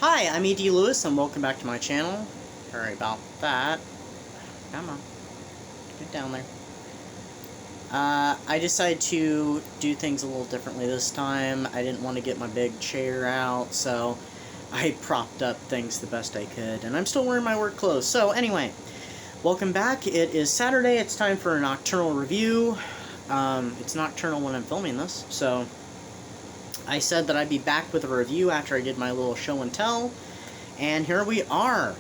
Hi, I'm E.D. Lewis, and welcome back to my channel. Sorry about that. Come on. Get down there. I decided to do things a little differently this time. I didn't want to get my big chair out, so I propped up things the best I could, and I'm still wearing my work clothes. So, anyway, welcome back. It is Saturday. It's time for a Nocturnal review. It's nocturnal when I'm filming this, so I said that I'd be back with a review after I did my little show and tell, and here we are.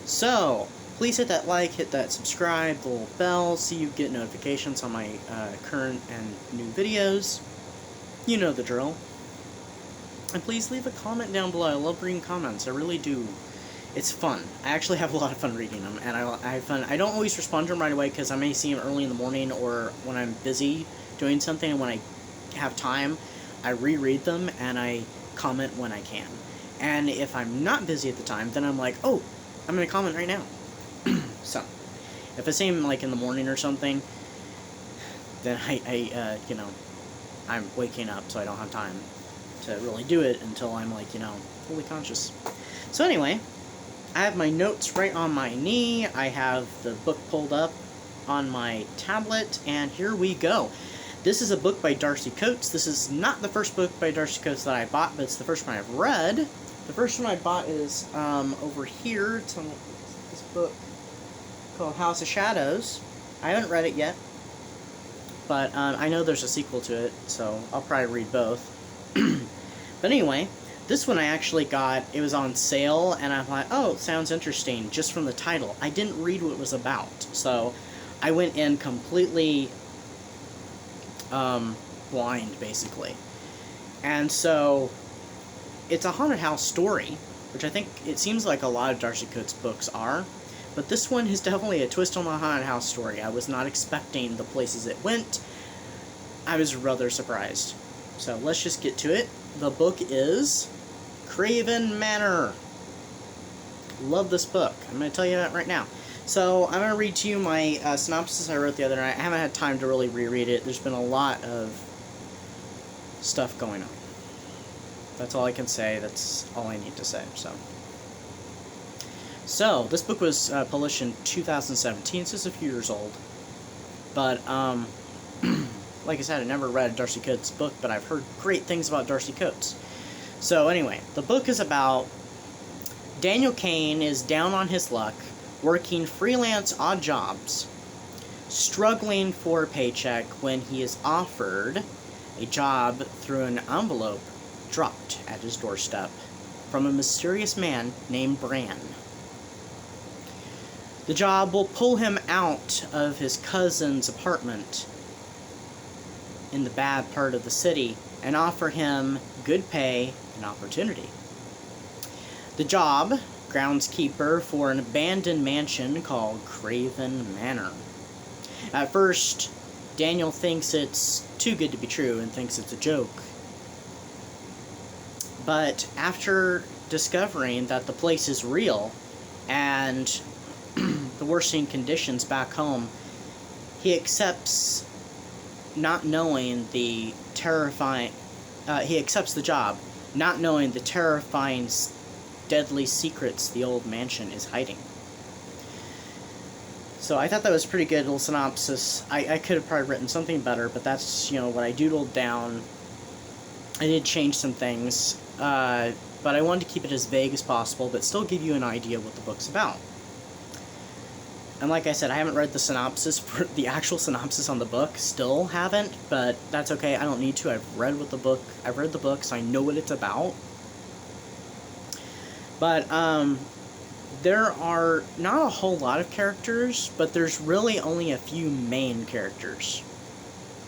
So, please hit that like, hit that subscribe, the little bell, so you get notifications on my current and new videos. You know the drill. And please leave a comment down below. I love reading comments. I really do. It's fun. I actually have a lot of fun reading them, and I have fun. I don't always respond to them right away because I may see them early in the morning or when I'm busy doing something, and when I have time, I reread them and I comment when I can. And if I'm not busy at the time, then I'm like, oh, I'm going to comment right now. So, if I see them like in the morning or something, then I'm waking up, so I don't have time to really do it until I'm like, fully conscious. So anyway, I have my notes right on my knee. I have the book pulled up on my tablet, and here we go. This is a book by Darcy Coates. This is not the first book by Darcy Coates that I bought, but it's the first one I've read. The first one I bought is over here. It's on this book called House of Shadows. I haven't read it yet, but I know there's a sequel to it, so I'll probably read both. But anyway, this one I actually got. It was on sale, and I thought, oh, it sounds interesting, just from the title. I didn't read what it was about, so I went in completely blind, basically. And so it's a haunted house story, which I think it seems like a lot of Darcy Coates books are, but this one is definitely a twist on the haunted house story. I was not expecting the places it went. I was rather surprised. So let's just get to it. The book is Craven Manor. Love this book. I'm going to tell you that right now. So, I'm going to read to you my synopsis I wrote the other night. I haven't had time to really reread it. There's been a lot of stuff going on. That's all I can say. That's all I need to say. So this book was published in 2017. So it's a few years old. But, like I said, I never read a Darcy Coates book, but I've heard great things about Darcy Coates. So, anyway, the book is about Daniel Kane is down on his luck, working freelance odd jobs, struggling for a paycheck when he is offered a job through an envelope dropped at his doorstep from a mysterious man named Bran. The job will pull him out of his cousin's apartment in the bad part of the city and offer him good pay and opportunity. The job, groundskeeper for an abandoned mansion called Craven Manor. At first, Daniel thinks it's too good to be true and thinks it's a joke. But after discovering that the place is real and the worsening conditions back home, he accepts not knowing the terrifying... he accepts the job, not knowing the terrifying deadly secrets the old mansion is hiding. So I thought that was a pretty good little synopsis. I could have probably written something better, but that's, what I doodled down. I did change some things, but I wanted to keep it as vague as possible, but still give you an idea what the book's about. And like I said, I haven't read the synopsis, for the actual synopsis on the book, still haven't, but that's okay, I don't need to. I've read the book, so I know what it's about. But, there are not a whole lot of characters, but there's really only a few main characters.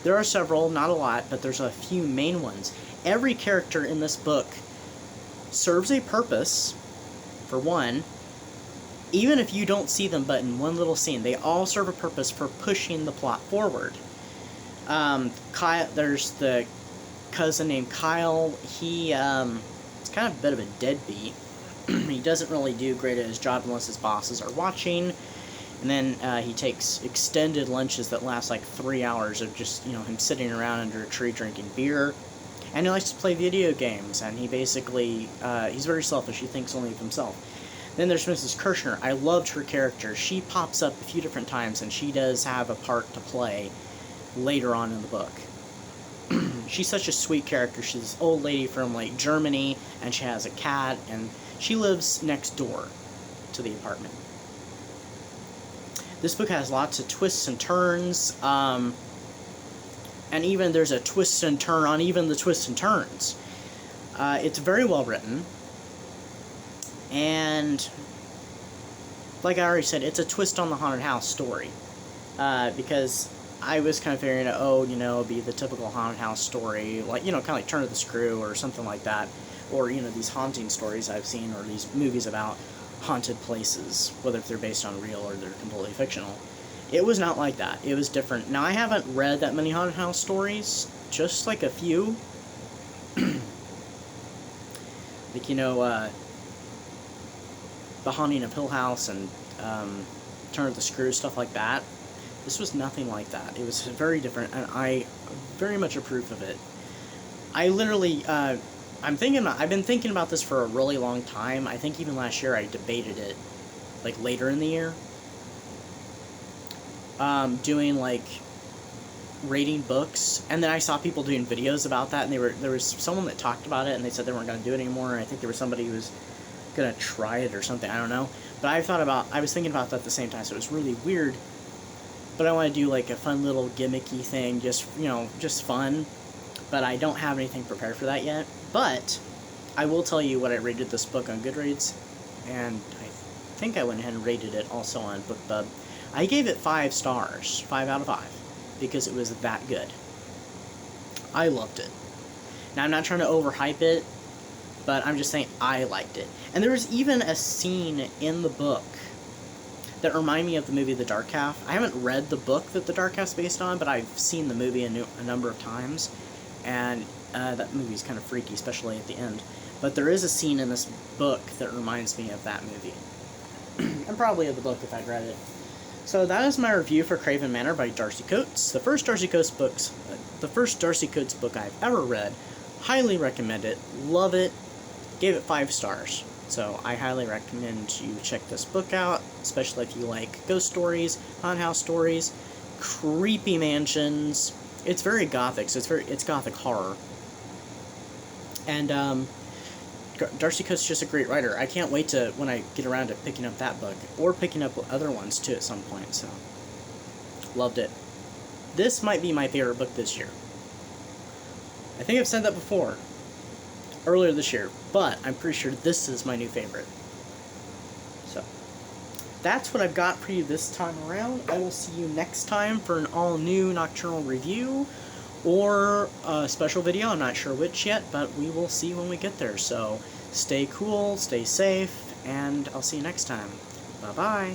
There are several, not a lot, but there's a few main ones. Every character in this book serves a purpose, for one. Even if you don't see them but in one little scene, they all serve a purpose for pushing the plot forward. There's the cousin named Kyle. He's kind of a bit of a deadbeat. He doesn't really do great at his job unless his bosses are watching. And then he takes extended lunches that last like 3 hours of just, him sitting around under a tree drinking beer. And he likes to play video games, and he basically, he's very selfish. He thinks only of himself. Then there's Mrs. Kirschner. I loved her character. She pops up a few different times, and she does have a part to play later on in the book. She's such a sweet character. She's this old lady from, like, Germany, and she has a cat, and she lives next door to the apartment. This book has lots of twists and turns, and even there's a twist and turn on even the twists and turns. It's very well written, and like I already said, it's a twist on the haunted house story, because I was kind of figuring, oh, you know, be the typical haunted house story, like, you know, kind of like Turn of the Screw or something like that, or, you know, these haunting stories I've seen, or these movies about haunted places, whether if they're based on real or they're completely fictional. It was not like that. It was different. Now, I haven't read that many haunted house stories, just like a few. Like, you know, The Haunting of Hill House and Turn of the Screw, stuff like that. This was nothing like that. It was very different, and I very much approve of it. I literally, I've been thinking about this for a really long time. I think even last year I debated it, like, later in the year. Doing, like, rating books, and then I saw people doing videos about that, and there was someone that talked about it, and they said they weren't going to do it anymore, and I think there was somebody who was going to try it or something, I don't know. But I was thinking about that at the same time, so it was really weird. But I want to do, like, a fun little gimmicky thing, just, you know, just fun. But I don't have anything prepared for that yet. But I will tell you what I rated this book on Goodreads, and I think I went ahead and rated it also on BookBub. I gave it 5 stars, 5 out of 5, because it was that good. I loved it. Now, I'm not trying to overhype it, but I'm just saying I liked it. And there was even a scene in the book that remind me of the movie The Dark Half. I haven't read the book that The Dark Half's based on, but I've seen the movie a number of times, and that movie's kind of freaky, especially at the end. But there is a scene in this book that reminds me of that movie. And probably of the book if I'd read it. So that is my review for Craven Manor by Darcy Coates. The first Darcy Coates book I've ever read. Highly recommend it. Love it. Gave it 5 stars. So I highly recommend you check this book out, especially if you like ghost stories, haunted house stories, creepy mansions. It's very gothic, so it's gothic horror. And Darcy Coates is just a great writer. I can't wait to when I get around to picking up that book, or picking up other ones too at some point. So loved it. This might be my favorite book this year. I think I've said that before, earlier this year, but I'm pretty sure this is my new favorite. So that's what I've got for you this time around. I will see you next time for an all-new Nocturnal review, or a special video. I'm not sure which yet, but we will see when we get there. So stay cool, stay safe, and I'll see you next time. Bye-bye.